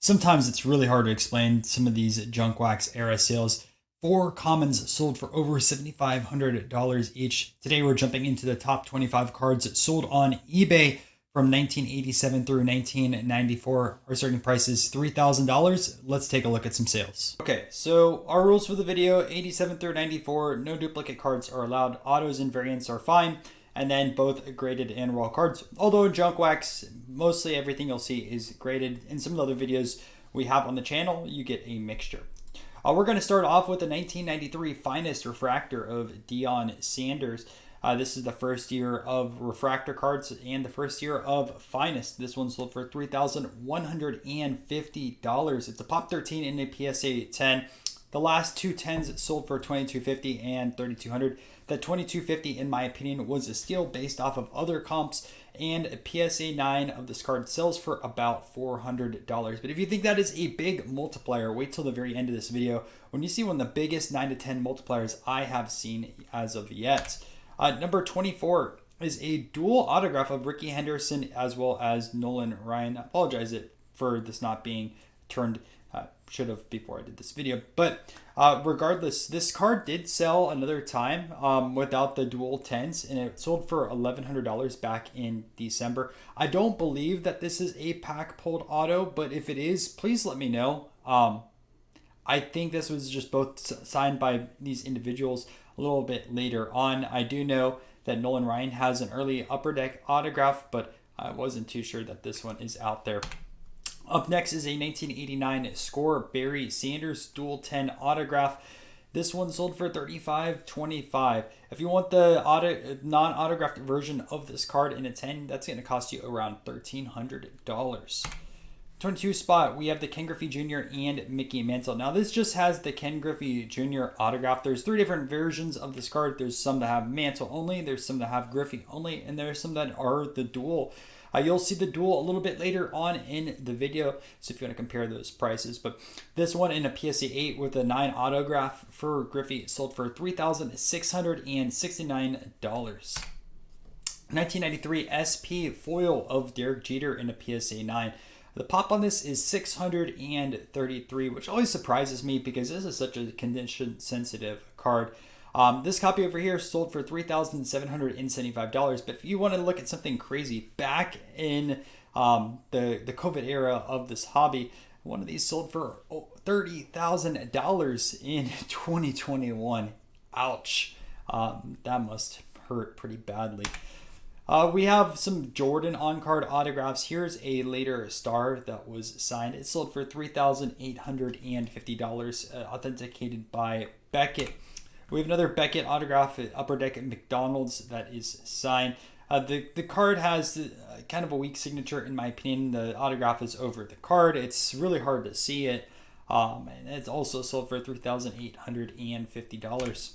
Sometimes it's really hard to explain some of these Junkwax era sales. Four commons sold for over $7,500 each. Today we're jumping into the top 25 cards sold on eBay from 1987 through 1994. Our starting price is $3,000. Let's take a look at some sales. Okay, so our rules for the video: 87 through 94, no duplicate cards are allowed. Autos and variants are fine. And then both graded and raw cards. Although in Junkwax, mostly everything you'll see is graded. In some of the other videos we have on the channel, you get a mixture. We're going to start off with the 1993 Finest Refractor of Deion Sanders. This is the first year of refractor cards and the first year of Finest. This one sold for $3,150. It's a Pop 13 and a PSA 10. The last two 10s sold for $2,250 and $3,200. The $2,250, in my opinion, was a steal based off of other comps, and a PSA 9 of this card sells for about $400. But if you think that is a big multiplier, wait till the very end of this video when you see one of the biggest 9 to 10 multipliers I have seen as of yet. Number 24 is a dual autograph of Ricky Henderson as well as Nolan Ryan. I apologize for this not being turned. Should have before I did this video, but regardless, this card did sell another time without the dual 10s, and it sold for $1,100 back in December. I don't believe that this is a pack pulled auto, but if it is, please let me know. I think this was just both signed by these individuals a little bit later on. I do know that Nolan Ryan has an early Upper Deck autograph, but I wasn't too sure that this one is out there. Up next is a 1989 Score Barry Sanders dual 10 autograph. This one sold for $35.25. If you want the non-autographed version of this card in a 10, that's going to cost you around $1,300. 22 spot, we have the Ken Griffey Jr. and Mickey Mantle. Now this just has the Ken Griffey Jr. autograph. There's three different versions of this card. There's some that have Mantle only, there's some that have Griffey only, and there's some that are the dual. You'll see the dual a little bit later on in the video, so if you want to compare those prices. But this one in a PSA 8 with a 9 autograph for Griffey sold for $3,669. 1993 SP foil of Derek Jeter in a PSA 9. The pop on this is 633, which always surprises me because this is such a condition sensitive card. This copy over here sold for $3,775. But if you want to look at something crazy, back in the COVID era of this hobby, one of these sold for $30,000 in 2021. Ouch. That must hurt pretty badly. We have some Jordan on-card autographs. Here's a later star that was signed. It sold for $3,850, authenticated by Beckett. We have another Beckett autograph at Upper Deck at McDonald's that is signed. The card has kind of a weak signature, in my opinion. The autograph is over the card. It's really hard to see it. And it's also sold for $3,850.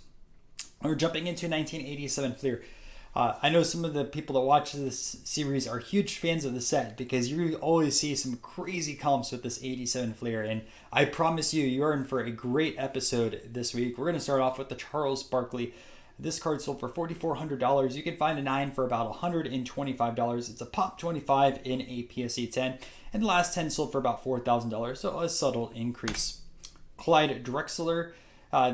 We're jumping into 1987 Fleer. I know some of the people that watch this series are huge fans of the set because you always see some crazy comps with this 87 Fleer, and I promise you're in for a great episode this week. We're going to start off with the Charles Barkley. This card sold for $4,400. You can find a 9 for about $125. It's a Pop 25 in a PSA 10, and the last 10 sold for about $4,000, so a subtle increase. Clyde Drexler.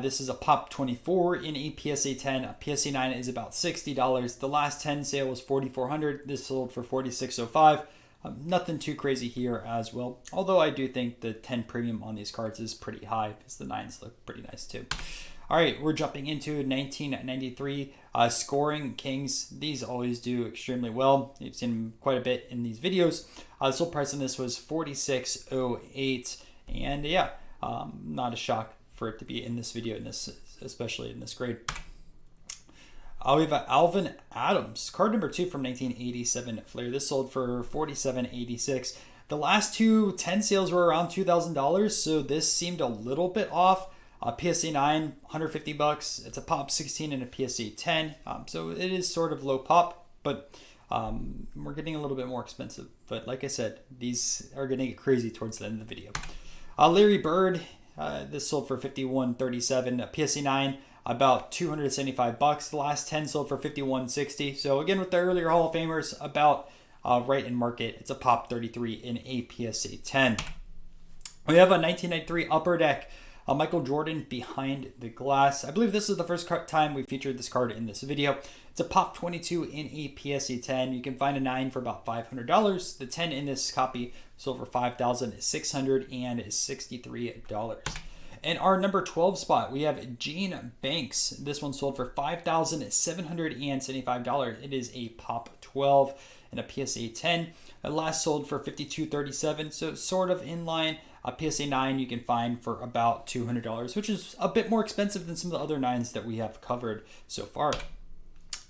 This is a Pop 24 in a PSA 10. A PSA 9 is about $60. The last 10 sale was $4,400. This sold for $4,605. Nothing too crazy here as well. Although I do think the 10 premium on these cards is pretty high because the 9s look pretty nice too. All right, we're jumping into 1993 Scoring Kings. These always do extremely well. You've seen them quite a bit in these videos. The sold price on this was $46.08. And yeah, not a shock for it to be in this video, especially in this grade. We have Alvin Adams, card number 2 from 1987 Flair. This sold for $47.86. The last two 10 sales were around $2,000, so this seemed a little bit off. PSA 9, $150. It's a Pop 16 and a PSA 10, so it is sort of low pop, but we're getting a little bit more expensive. But like I said, these are going to get crazy towards the end of the video. Larry Bird. This sold for $51.37. PSA 9, about $275. The last 10 sold for $51.60. So again, with the earlier Hall of Famers, about right in market. It's a Pop 33 in a PSA 10. We have a 1993 Upper Deck, Michael Jordan Behind the Glass. I believe this is the first time we featured this card in this video. It's a Pop 22 in a PSA 10. You can find a 9 for about $500. The 10 in this copy sold for $5,663. In our number 12 spot, we have Gene Banks. This one sold for $5,775. It is a Pop 12 in a PSA 10. It last sold for $52.37, so sort of in line. A PSA 9 you can find for about $200, which is a bit more expensive than some of the other 9s that we have covered so far.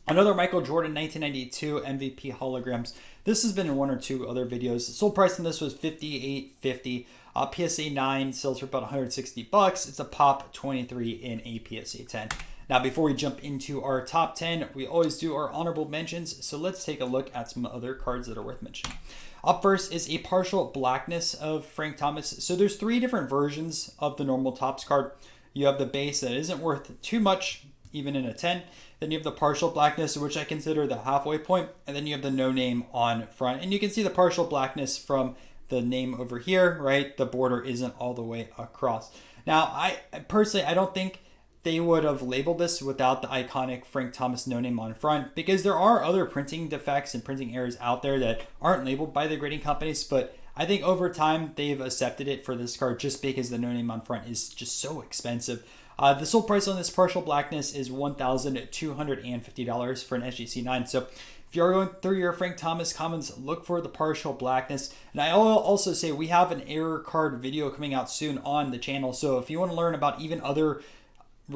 Another Michael Jordan 1992 MVP holograms. This has been in one or two other videos. The sold price on this was $58.50. PSA 9 sells for about $160. It's a Pop 23 in a PSA 10. Now, before we jump into our top 10, we always do our honorable mentions. So let's take a look at some other cards that are worth mentioning. Up first is a partial blackness of Frank Thomas. So there's 3 different versions of the normal Topps card. You have the base that isn't worth too much, even in a 10. Then you have the partial blackness, which I consider the halfway point. And then you have the no name on front. And you can see the partial blackness from the name over here, right? The border isn't all the way across. Now, I personally, I don't think they would have labeled this without the iconic Frank Thomas no name on front, because there are other printing defects and printing errors out there that aren't labeled by the grading companies, but I think over time they've accepted it for this card just because the no name on front is just so expensive. The sold price on this partial blackness is $1,250 for an SGC 9. So if you're going through your Frank Thomas commons, look for the partial blackness. And I will also say we have an error card video coming out soon on the channel. So if you want to learn about even other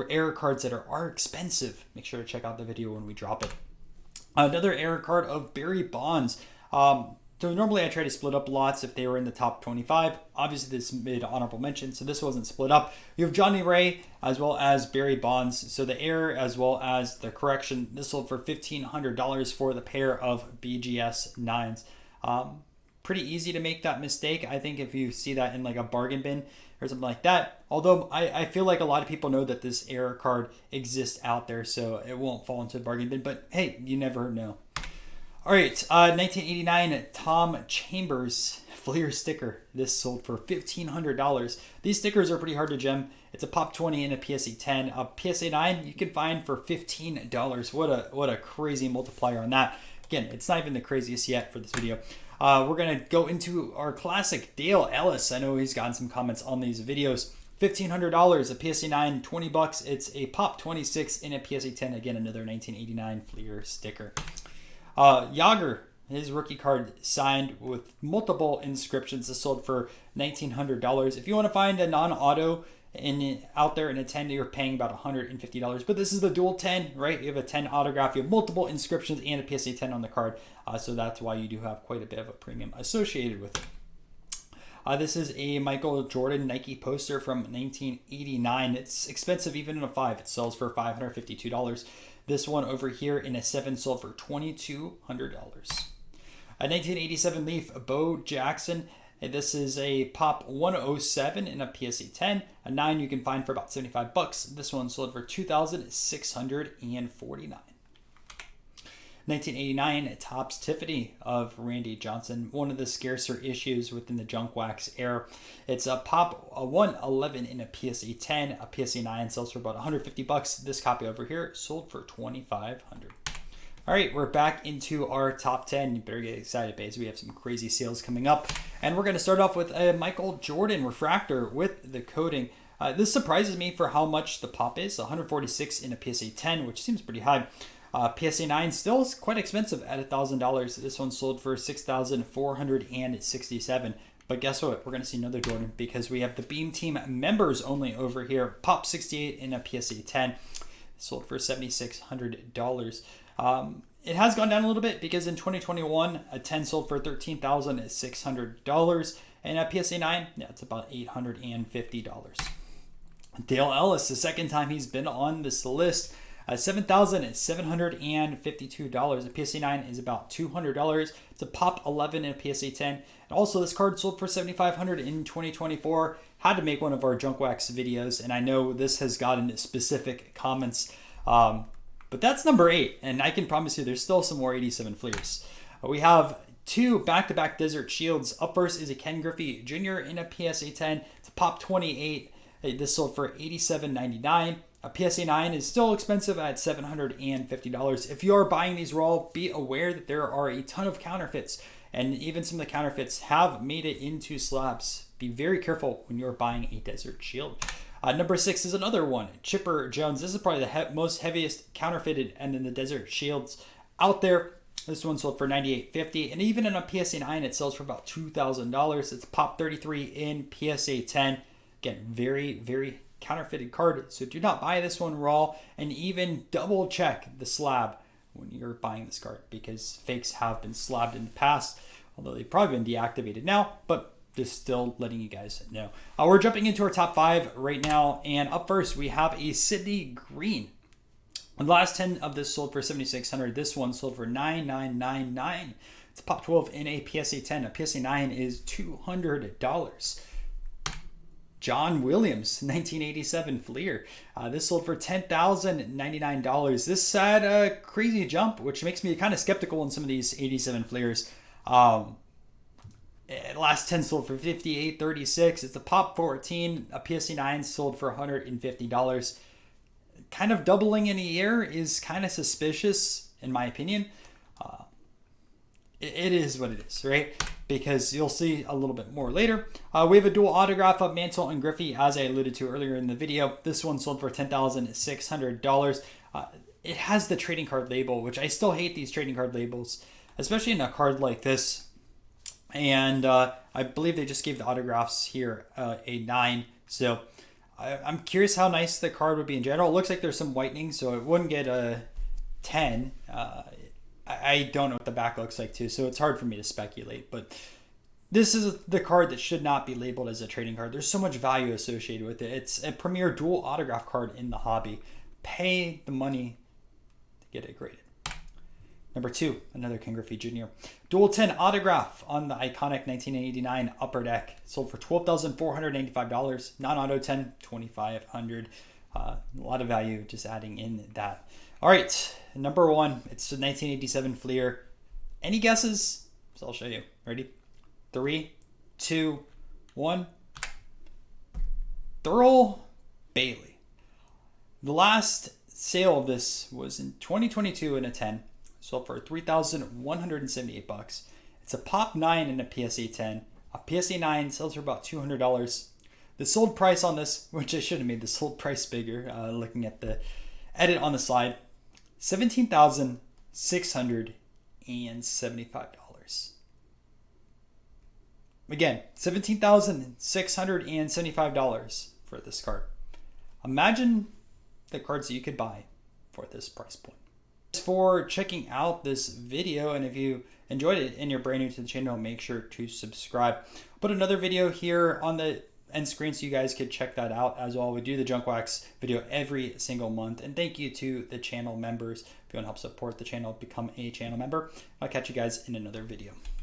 error cards that are expensive, make sure to check out the video when we drop it. Another error card of Barry Bonds. So normally I try to split up lots if they were in the top 25. Obviously this made honorable mention, so this wasn't split up. You have Johnny Ray as well as Barry Bonds. So the error as well as the correction, this sold for $1,500 for the pair of BGS 9s. Pretty easy to make that mistake. I think if you see that in like a bargain bin or something like that. Although I feel like a lot of people know that this error card exists out there, so it won't fall into a bargain bin. But hey, you never know. All right, 1989 Tom Chambers Fleer sticker. This sold for $1,500. These stickers are pretty hard to gem. It's a Pop 20 and a PSA 10. A PSA 9 you can find for $15. What a crazy multiplier on that. Again, it's not even the craziest yet for this video. We're going to go into our classic Dale Ellis. I know he's gotten some comments on these videos. $1,500, a PSA 9, $20. It's a Pop 26 in a PSA 10. Again, another 1989 Fleer sticker. Yager, his rookie card signed with multiple inscriptions. This sold for $1,900. If you want to find a non-auto out there in a 10, you're paying about $150. But this is the dual 10, right? You have a 10 autograph, you have multiple inscriptions and a PSA 10 on the card. So that's why you do have quite a bit of a premium associated with it. This is a Michael Jordan Nike poster from 1989. It's expensive even in a 5. It sells for $552. This one over here in a 7 sold for $2,200. A 1987 Leaf, Bo Jackson. This is a Pop 107 in a PSA 10. A 9 you can find for about $75. This one sold for $2,649. 1989 Topps Tiffany of Randy Johnson, one of the scarcer issues within the Junkwax era. It's a Pop 111 in a PSA 10. A PSA 9 sells for about $150. This copy over here sold for $2,500. All right, we're back into our top 10. You better get excited, because we have some crazy sales coming up. And we're going to start off with a Michael Jordan refractor with the coating. This surprises me for how much the pop is. 146 in a PSA 10, which seems pretty high. PSA 9 still is quite expensive at $1,000. This one sold for $6,467. But guess what? We're going to see another Jordan, because we have the Beam Team members only over here. Pop 68 in a PSA 10. Sold for $7,600. It has gone down a little bit, because in 2021, a 10 sold for $13,600. And a PSA 9, yeah, it's about $850. Dale Ellis, the second time he's been on this list. $7,752. A PSA 9 is about $200. It's a Pop 11 and a PSA 10. And also, this card sold for $7,500 in 2024. Had to make one of our Junkwax videos, and I know this has gotten specific comments. But that's number 8, and I can promise you there's still some more 87 Fleers. We have 2 back-to-back Desert Shields. Up first is a Ken Griffey Jr. in a PSA 10. It's a pop 28. This sold for $87.99. A PSA 9 is still expensive at $750. If you are buying these raw, be aware that there are a ton of counterfeits, and even some of the counterfeits have made it into slabs. Be very careful when you're buying a Desert Shield. Number 6 is another one, Chipper Jones. This is probably the most heaviest counterfeited and then the Desert Shields out there. This one sold for $98.50, and even in a PSA 9, it sells for about $2,000. It's pop 33 in PSA 10. Again, very, very counterfeited card, so do not buy this one raw, and even double check the slab when you're buying this card, because fakes have been slabbed in the past, although they've probably been deactivated now, but just still letting you guys know. We're jumping into our top 5 right now, and up first we have a Sydney Green. The last 10 of this sold for $7,600. This one sold for $9,999. It's pop 12 in a PSA 10. A PSA 9 is $200. John Williams, 1987 Fleer. This sold for $10,099. This had a crazy jump, which makes me kind of skeptical on some of these 87 Fleers. Last 10 sold for $58.36. It's a pop 14. A PSA 9 sold for $150. Kind of doubling in a year is kind of suspicious, in my opinion. It is what it is, right? Because you'll see a little bit more later. We have a dual autograph of Mantle and Griffey, as I alluded to earlier in the video. This one sold for $10,600. It has the trading card label, which I still hate these trading card labels, especially in a card like this. And I believe they just gave the autographs here a 9. So I'm curious how nice the card would be in general. It looks like there's some whitening, so it wouldn't get a 10. I don't know what the back looks like too, so it's hard for me to speculate. But this is the card that should not be labeled as a trading card. There's so much value associated with it. It's a premier dual autograph card in the hobby. Pay the money to get it graded. Number 2, another Ken Griffey Jr. Dual 10 autograph on the iconic 1989 Upper Deck. Sold for $12,495. Non-auto 10, $2,500. A lot of value just adding in that. All right, number 1, it's the 1987 Fleer. Any guesses? So I'll show you. Ready? 3, 2, 1. Thurl Bailey. The last sale of this was in 2022 in a 10. Sold for $3,178. It's a pop 9 in a PSA 10. A PSA 9 sells for about $200. The sold price on this, which I should have made the sold price bigger, looking at the edit on the slide, $17,675. Again, $17,675 for this card. Imagine the cards that you could buy for this price point. Thanks for checking out this video, and if you enjoyed it and you're brand new to the channel, make sure to subscribe. I'll put another video here on the end screen so you guys could check that out as well. We do the Junkwax video every single month, and thank you to the channel members. If you want to help support the channel, become a channel member. I'll catch you guys in another video.